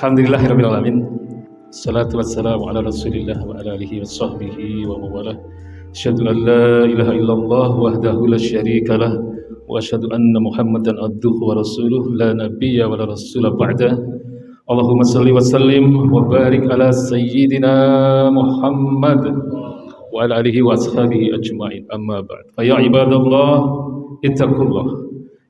Alhamdulillahirrabbilalamin. Salatu wassalamu ala rasulillah wa ala alihi wa sahbihi wa mawalah. Asyhadu an la ilaha illallah wahdahu la syarika lah wa asyhadu anna muhammadan abduhu wa rasuluh la nabiyya wa la rasula ba'da. Allahumma salli wa sallim wa barik ala sayyidina Muhammad wa ala alihi wa ashabihi ajma'in, amma ba'd. Fa ya ibadallah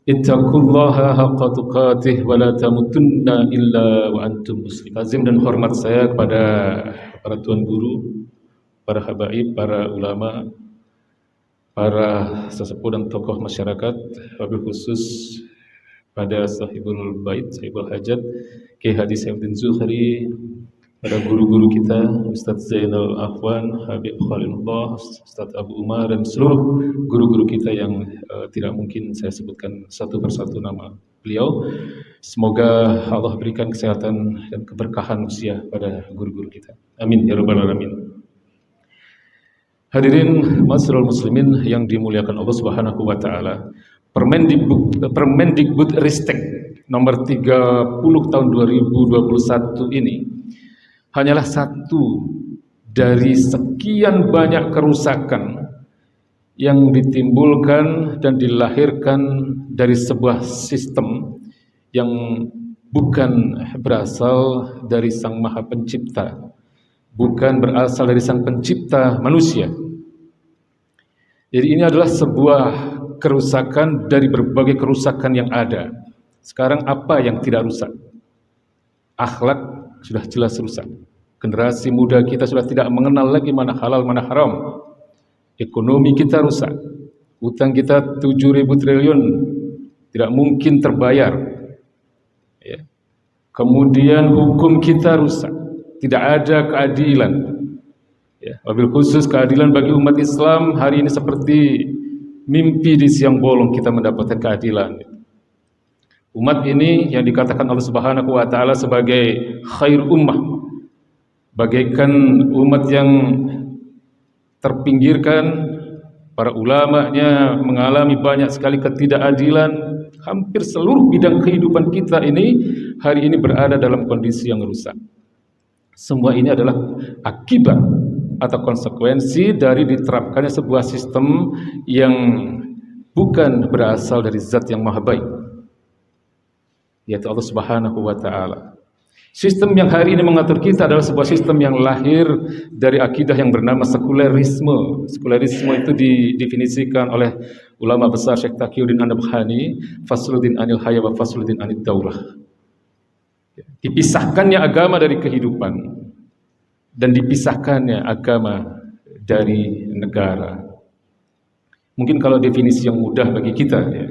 ittaqullaha haqqa tuqatih wa la tamutunna illa wa antum muslimun. Tazim dan hormat saya kepada para tuan guru, para habaib, para ulama, para sesepuh dan tokoh masyarakat, wabil khusus pada sahibul bait, sahibul hajat, Kiai Haji Saifuddin Zuhri, pada guru-guru kita, Ustadz Zainal Afwan, Habib Khalilullah, Ustadz Abu Umar, dan seluruh guru-guru kita yang tidak mungkin saya sebutkan satu persatu nama beliau. Semoga Allah berikan kesehatan dan keberkahan usia pada guru-guru kita. Amin ya rabbal alamin. Hadirin masyarul muslimin yang dimuliakan Allah Subhanahu wa taala. Permendikbud Ristek nomor 30 tahun 2021 ini hanyalah satu dari sekian banyak kerusakan yang ditimbulkan dan dilahirkan dari sebuah sistem yang bukan berasal dari Sang Maha Pencipta, bukan berasal dari Sang Pencipta manusia. Jadi ini adalah sebuah kerusakan dari berbagai kerusakan yang ada. Sekarang apa yang tidak rusak? Akhlak sudah jelas rusak. Generasi muda kita sudah tidak mengenal lagi mana halal, mana haram. Ekonomi kita rusak. Utang kita 7.000 triliun tidak mungkin terbayar. Ya. Kemudian hukum kita rusak. Tidak ada keadilan. Ya. Wabil khusus keadilan bagi umat Islam hari ini seperti mimpi di siang bolong kita mendapatkan keadilan. Umat ini yang dikatakan Allah Subhanahu wa taala sebagai khair ummah, bagaikan umat yang terpinggirkan, para ulamanya mengalami banyak sekali ketidakadilan, hampir seluruh bidang kehidupan kita ini hari ini berada dalam kondisi yang rusak. Semua ini adalah akibat atau konsekuensi dari diterapkannya sebuah sistem yang bukan berasal dari zat yang maha baik, yaitu Allah Subhanahu wa taala. Sistem yang hari ini mengatur kita adalah sebuah sistem yang lahir dari akidah yang bernama sekulerisme. Sekulerisme itu didefinisikan oleh ulama besar Syekh Taqiyuddin An-Nabhani, Fasluddin anil haya wa fasluddin anid daulah. Dipisahkannya agama dari kehidupan dan dipisahkannya agama dari negara. Mungkin kalau definisi yang mudah bagi kita, ya.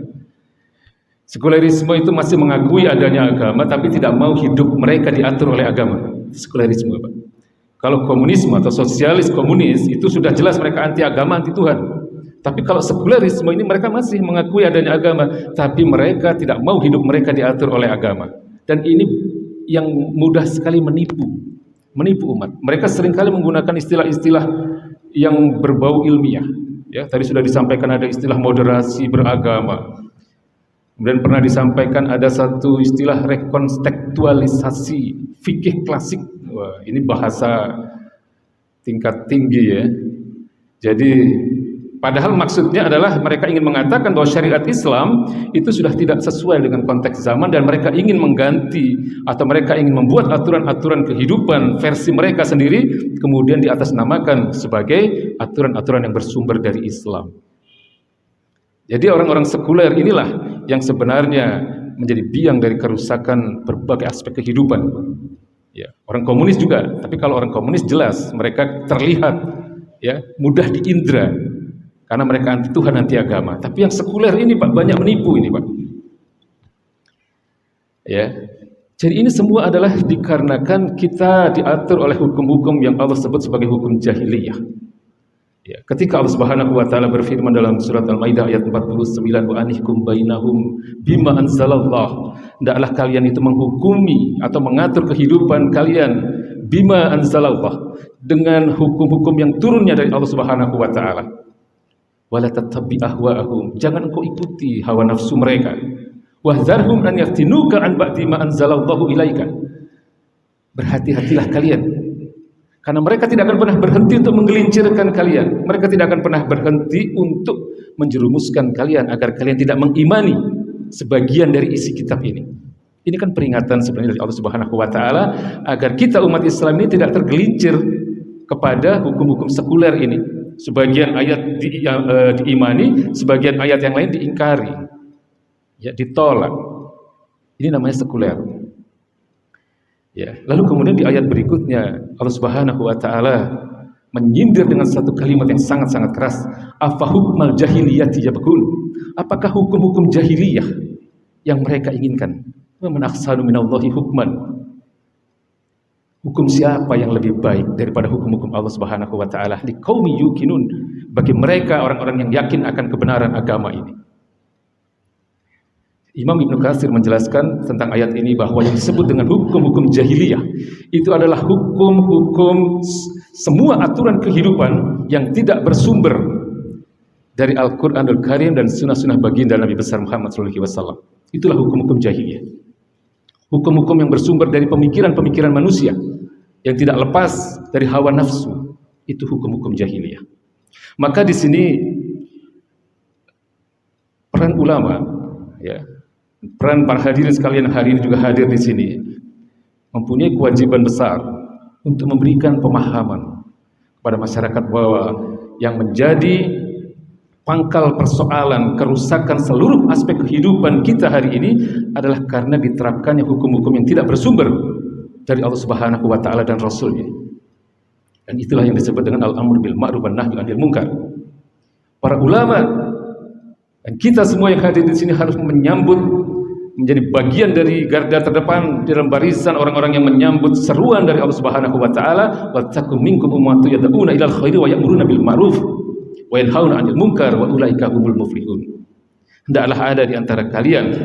Sekularisme itu masih mengakui adanya agama tapi tidak mau hidup mereka diatur oleh agama. Sekularisme, Pak. Kalau komunisme atau sosialis komunis itu sudah jelas mereka anti agama, anti Tuhan. Tapi kalau sekularisme ini mereka masih mengakui adanya agama, tapi mereka tidak mau hidup mereka diatur oleh agama. Dan ini yang mudah sekali menipu umat. Mereka seringkali menggunakan istilah-istilah yang berbau ilmiah. Ya, tadi sudah disampaikan ada istilah moderasi beragama. Kemudian pernah disampaikan ada satu istilah rekontekstualisasi fikih klasik. Wah, ini bahasa tingkat tinggi ya. Jadi padahal maksudnya adalah mereka ingin mengatakan bahwa syariat Islam itu sudah tidak sesuai dengan konteks zaman dan mereka ingin mengganti atau mereka ingin membuat aturan-aturan kehidupan versi mereka sendiri kemudian diatasnamakan sebagai aturan-aturan yang bersumber dari Islam. Jadi orang-orang sekuler inilah yang sebenarnya menjadi biang dari kerusakan berbagai aspek kehidupan. Ya, orang komunis juga, tapi kalau orang komunis jelas mereka terlihat ya mudah diindra karena mereka anti Tuhan, anti agama. Tapi yang sekuler ini Pak banyak menipu ini Pak. Ya, jadi ini semua adalah dikarenakan kita diatur oleh hukum-hukum yang Allah sebut sebagai hukum jahiliyah. Ya, ketika Allah Subhanahu wa taala berfirman dalam surat Al-Maidah ayat 49, wa anihkum bainahum bima anzalallah, hendaklah kalian itu menghukumi atau mengatur kehidupan kalian bima anzalallah, dengan hukum-hukum yang turunnya dari Allah Subhanahu wa taala. Wala tattabi ahwa'ahum, jangan engkau ikuti hawa nafsu mereka. Wahdzarhum an yaftinuka an ba'di ma anzalallahu ilaika. Berhati-hatilah kalian, karena mereka tidak akan pernah berhenti untuk menggelincirkan kalian. Mereka tidak akan pernah berhenti untuk menjerumuskan kalian agar kalian tidak mengimani sebagian dari isi kitab ini. Ini kan peringatan sebenarnya dari Allah Subhanahu wa taala agar kita umat Islam ini tidak tergelincir kepada hukum-hukum sekuler ini. Sebagian ayat diimani, sebagian ayat yang lain diingkari. Ya, ditolak. Ini namanya sekuler. Ya, lalu kemudian di ayat berikutnya Allah Subhanahu wa taala menyindir dengan satu kalimat yang sangat-sangat keras, afa hukmal jahiliyati yabghun, apakah hukum-hukum jahiliyah yang mereka inginkan? Wa man ahsanu minallahi hukman, hukum siapa yang lebih baik daripada hukum-hukum Allah Subhanahu wa taala liqaumi yuqinun, bagi mereka orang-orang yang yakin akan kebenaran agama ini. Imam Ibnu Katsir menjelaskan tentang ayat ini bahwa yang disebut dengan hukum-hukum jahiliyah itu adalah hukum-hukum semua aturan kehidupan yang tidak bersumber dari Al-Qur'anul Karim dan sunnah-sunnah baginda Nabi besar Muhammad SAW. Itulah hukum-hukum jahiliyah. Hukum-hukum yang bersumber dari pemikiran-pemikiran manusia yang tidak lepas dari hawa nafsu, itu hukum-hukum jahiliyah. Maka di sini peran ulama, ya, peran para hadirin sekalian hari ini juga hadir di sini mempunyai kewajiban besar untuk memberikan pemahaman kepada masyarakat bahwa yang menjadi pangkal persoalan kerusakan seluruh aspek kehidupan kita hari ini adalah karena diterapkannya hukum-hukum yang tidak bersumber dari Allah Subhanahu wa taala dan Rasulnya. Dan itulah yang disebut dengan al-amr bil ma'ruf wan nahy 'anil munkar. Para ulama dan kita semua yang hadir di sini harus menyambut, menjadi bagian dari garda terdepan dalam barisan orang-orang yang menyambut seruan dari Allah Subhanahu wa taala, wa takum minkum ummatun yad'una ilal khairi wa ya'muruna bil ma'ruf wa yanhauna 'anil munkar wa ulaika humul muflihun. Hendaklah ada di antara kalian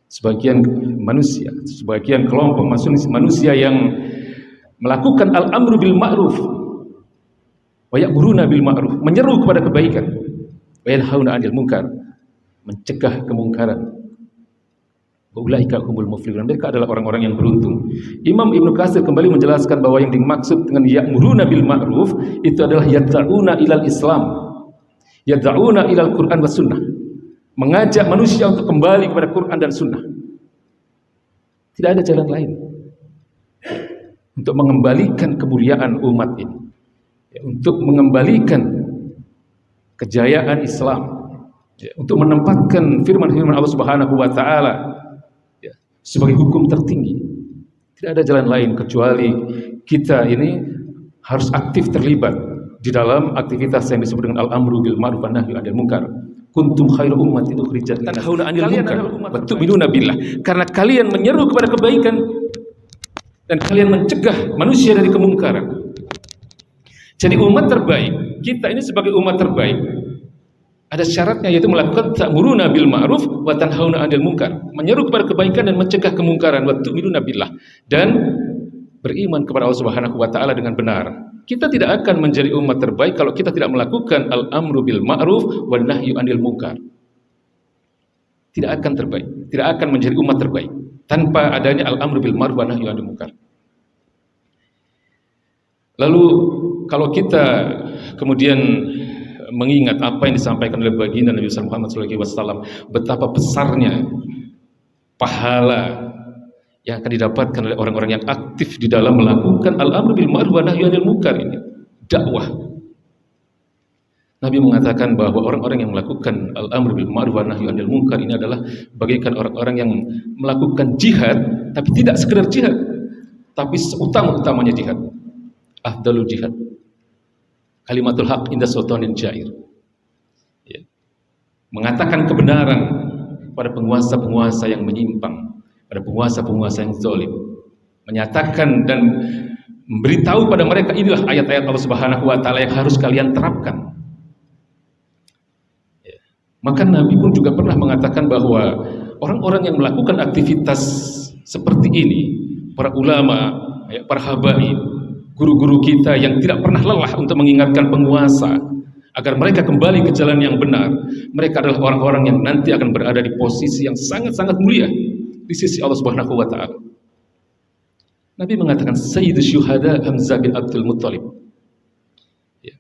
sebagian manusia, sebagian kelompok manusia yang melakukan al-amru bil ma'ruf wa ya'muruna bil ma'ruf, menyeru kepada kebaikan, wa yanhauna 'anil munkar, mencegah kemungkaran. Ulaika humul muflihun, mereka adalah orang-orang yang beruntung. Imam Ibnu Katsir kembali menjelaskan bahwa yang dimaksud dengan ya'muruna bil ma'ruf itu adalah yad'una ilal Islam, yad'una ilal Quran was sunnah, mengajak manusia untuk kembali kepada Quran dan sunnah. Tidak ada jalan lain untuk mengembalikan kemuliaan umat ini, ya, untuk mengembalikan kejayaan Islam, ya, untuk menempatkan firman-firman Allah Subhanahu wa taala sebagai hukum tertinggi. Tidak ada jalan lain kecuali kita ini harus aktif terlibat di dalam aktivitas yang disebut dengan al-amru bil ma'ruf wan nahyi 'anil munkar. Kuntum khairu ummatin ukhrijat lin-nas tanhauna 'anil munkar wa tu'minuna billah. Karena kalian menyeru kepada kebaikan dan kalian mencegah manusia dari kemungkaran. Jadi umat terbaik, kita ini sebagai umat terbaik, ada syaratnya, yaitu melakukan ta'muruna bil ma'ruf wa tanhauna 'anil munkar, menyeru kepada kebaikan dan mencegah kemungkaran, wa tu'minuna billah, dan beriman kepada Allah Subhanahu wa taala dengan benar. Kita tidak akan menjadi umat terbaik kalau kita tidak melakukan al-amru bil ma'ruf wan nahyu 'anil munkar. Tidak akan terbaik, tidak akan menjadi umat terbaik tanpa adanya al-amru bil ma'ruf wan nahyu 'anil munkar. Lalu kalau kita kemudian mengingat apa yang disampaikan oleh baginda Nabi Muhammad SAW, betapa besarnya pahala yang akan didapatkan oleh orang-orang yang aktif di dalam melakukan al-amru bil ma'ruf wa nahyi 'anil munkar ini, dakwah. Nabi mengatakan bahwa orang-orang yang melakukan al-amru bil ma'ruf wa nahyi 'anil munkar ini adalah bagaikan orang-orang yang melakukan jihad, tapi tidak sekedar jihad, tapi seutama-utamanya jihad. Afdalul jihad kalimatul haq inda sultanin jair, ya. Mengatakan kebenaran pada penguasa-penguasa yang menyimpang, pada penguasa-penguasa yang zalim, menyatakan dan memberitahu pada mereka, inilah ayat-ayat Allah Subhanahu wa taala yang harus kalian terapkan, ya. Maka Nabi pun juga pernah mengatakan bahwa orang-orang yang melakukan aktivitas seperti ini, para ulama, ya, para habaib, guru-guru kita yang tidak pernah lelah untuk mengingatkan penguasa agar mereka kembali ke jalan yang benar, mereka adalah orang-orang yang nanti akan berada di posisi yang sangat-sangat mulia di sisi Allah Subhanahu wa taala. Nabi mengatakan Sayyidus Syuhada Hamzah bin Abdul Muttalib, ya.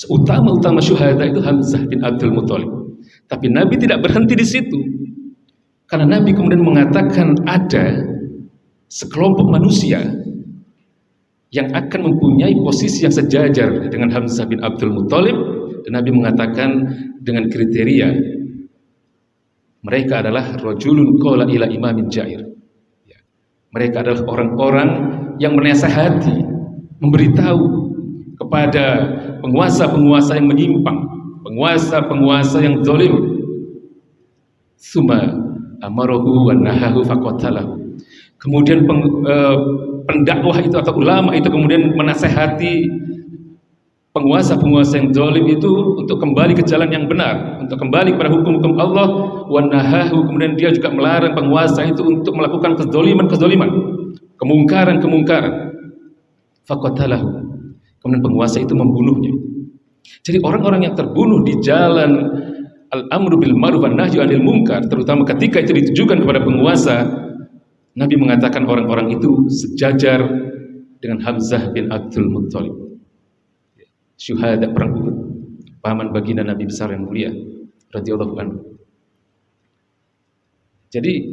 Utama-utama syuhada itu Hamzah bin Abdul Muttalib. Tapi Nabi tidak berhenti di situ, karena Nabi kemudian mengatakan ada sekelompok manusia yang akan mempunyai posisi yang sejajar dengan Hamzah bin Abdul Muttalib, dan Nabi mengatakan dengan kriteria mereka adalah rajulun qala ila imamin jair, ya. Mereka adalah orang-orang yang menasihati, memberitahu kepada penguasa-penguasa yang menyimpang, penguasa-penguasa yang zalim, summa amarahu wa nahahu faqatalahu. Kemudian pendakwah itu atau ulama itu kemudian menasehati penguasa-penguasa yang zalim itu untuk kembali ke jalan yang benar, untuk kembali kepada hukum-hukum Allah, wa nahahu, kemudian dia juga melarang penguasa itu untuk melakukan kezaliman-kezaliman, kemungkaran-kemungkaran. Faqatalahu, kemudian penguasa itu membunuhnya. Jadi orang-orang yang terbunuh di jalan al-amru bil ma'ruf wan nahyi 'anil munkar, terutama ketika itu ditujukan kepada penguasa, Nabi mengatakan orang-orang itu sejajar dengan Hamzah bin Abdul Muttalib, syuhada perang Uhud, paman baginda Nabi besar yang mulia radhiyallahu anhu. Jadi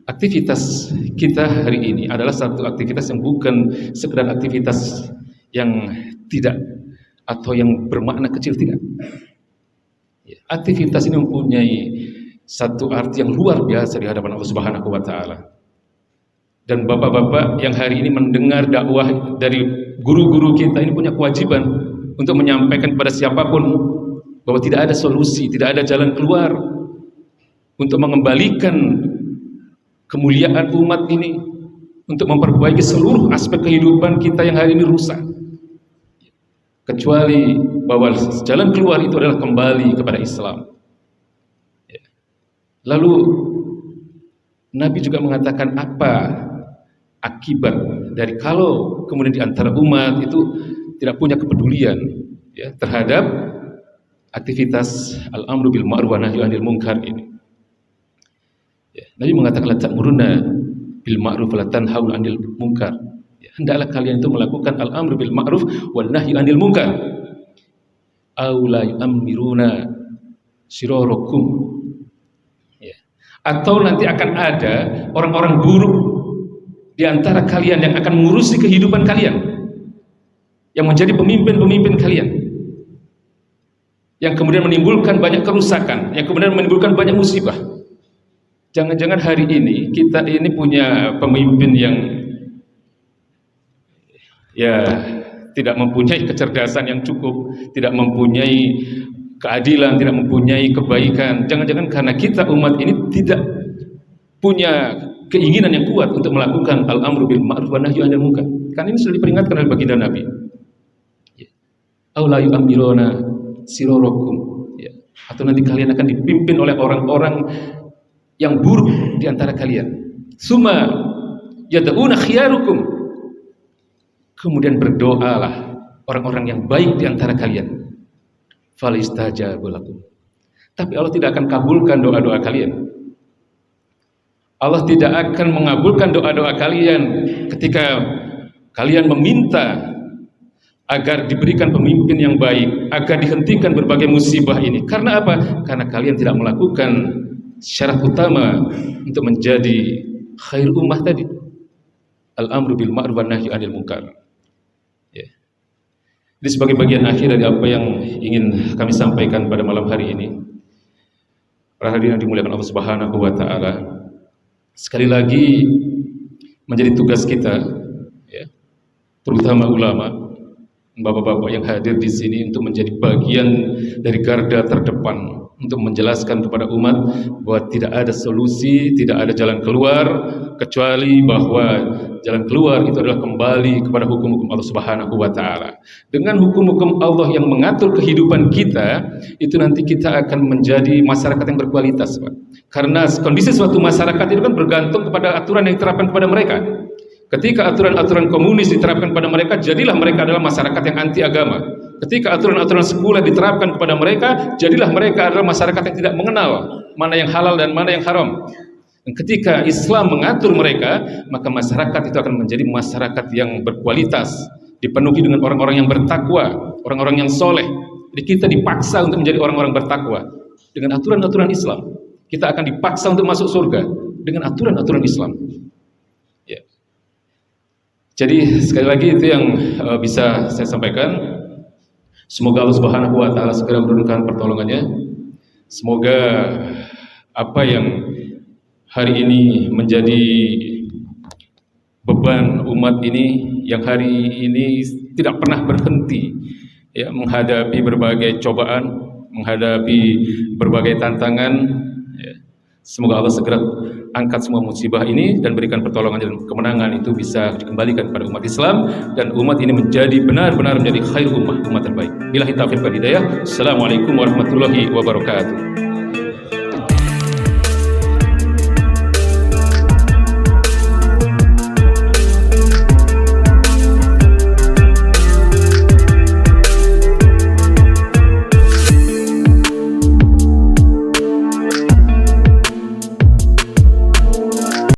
aktivitas kita hari ini adalah satu aktivitas yang bukan sekedar aktivitas yang tidak atau yang bermakna kecil, tidak. Aktivitas ini mempunyai satu arti yang luar biasa di hadapan Allah Subhanahu wa taala. Dan bapak-bapak yang hari ini mendengar dakwah dari guru-guru kita ini punya kewajiban untuk menyampaikan kepada siapapun bahwa tidak ada solusi, tidak ada jalan keluar untuk mengembalikan kemuliaan umat ini, untuk memperbaiki seluruh aspek kehidupan kita yang hari ini rusak, kecuali bahwa jalan keluar itu adalah kembali kepada Islam. Lalu Nabi juga mengatakan apa akibat dari kalau kemudian di antara umat itu tidak punya kepedulian, ya, terhadap aktivitas al-amru bil ma'ruf wa nahyi 'anil munkar ini. Ya, Nabi mengatakan la ta'muruna bil ma'ruf wa la tanhauna 'anil munkar. Ya, hendaklah kalian itu melakukan al-amru bil ma'ruf wa nahyi 'anil munkar. Aw la yu'ammiruna sirarakum. Ya. Atau nanti akan ada orang-orang buruk di antara kalian yang akan mengurusi kehidupan kalian, yang menjadi pemimpin-pemimpin kalian, yang kemudian menimbulkan banyak kerusakan, yang kemudian menimbulkan banyak musibah. Jangan-jangan hari ini kita ini punya pemimpin yang ya tidak mempunyai kecerdasan yang cukup, tidak mempunyai keadilan, tidak mempunyai kebaikan. Jangan-jangan karena kita umat ini tidak punya keinginan yang kuat untuk melakukan al-amru bil ma'ruf wa nahyi 'anil munkar. Kan ini sudah diperingatkan oleh baginda Nabi. Aw la yu'amiruna sirarakum. Ya. Atau nanti kalian akan dipimpin oleh orang-orang yang buruk di antara kalian. Summa yad'una khiyarukum. Kemudian berdoalah orang-orang yang baik di antara kalian. Falistajabu lakum. Tapi Allah tidak akan kabulkan doa-doa kalian. Allah tidak akan mengabulkan doa-doa kalian ketika kalian meminta agar diberikan pemimpin yang baik, agar dihentikan berbagai musibah ini. Karena apa? Karena kalian tidak melakukan syarat utama untuk menjadi khair ummah tadi. Al-amru bil ma'ruf wan nahyi 'anil munkar. Ya. Ini sebagai bagian akhir dari apa yang ingin kami sampaikan pada malam hari ini. Para hadirin yang dimuliakan Allah Subhanahu wa taala. Sekali lagi menjadi tugas kita, ya, terutama ulama, bapak-bapak yang hadir di sini untuk menjadi bagian dari garda terdepan untuk menjelaskan kepada umat bahwa tidak ada solusi, tidak ada jalan keluar kecuali bahwa jalan keluar itu adalah kembali kepada hukum-hukum Allah Subhanahu wa taala. Dengan hukum-hukum Allah yang mengatur kehidupan kita, itu nanti kita akan menjadi masyarakat yang berkualitas, Pak. Karena kondisi suatu masyarakat itu kan bergantung kepada aturan yang diterapkan kepada mereka. Ketika aturan-aturan komunis diterapkan pada mereka, jadilah mereka adalah masyarakat yang anti agama. Ketika aturan-aturan sekuler diterapkan kepada mereka, jadilah mereka adalah masyarakat yang tidak mengenal mana yang halal dan mana yang haram. Dan ketika Islam mengatur mereka, maka masyarakat itu akan menjadi masyarakat yang berkualitas, dipenuhi dengan orang-orang yang bertakwa, orang-orang yang soleh. Jadi kita dipaksa untuk menjadi orang-orang bertakwa dengan aturan-aturan Islam. Kita akan dipaksa untuk masuk surga dengan aturan-aturan Islam. Ya. Jadi sekali lagi itu yang bisa saya sampaikan. Semoga Allah Subhanahu wa taala segera menurunkan pertolongannya. Semoga apa yang hari ini menjadi beban umat ini yang hari ini tidak pernah berhenti, ya, menghadapi berbagai cobaan, menghadapi berbagai tantangan. Ya. Semoga Allah segera angkat semua musibah ini dan berikan pertolongan dan kemenangan itu bisa dikembalikan kepada umat Islam dan umat ini menjadi benar-benar menjadi khair ummah, umat terbaik. Billahi taufiq wal hidayah. Assalamualaikum warahmatullahi wabarakatuh.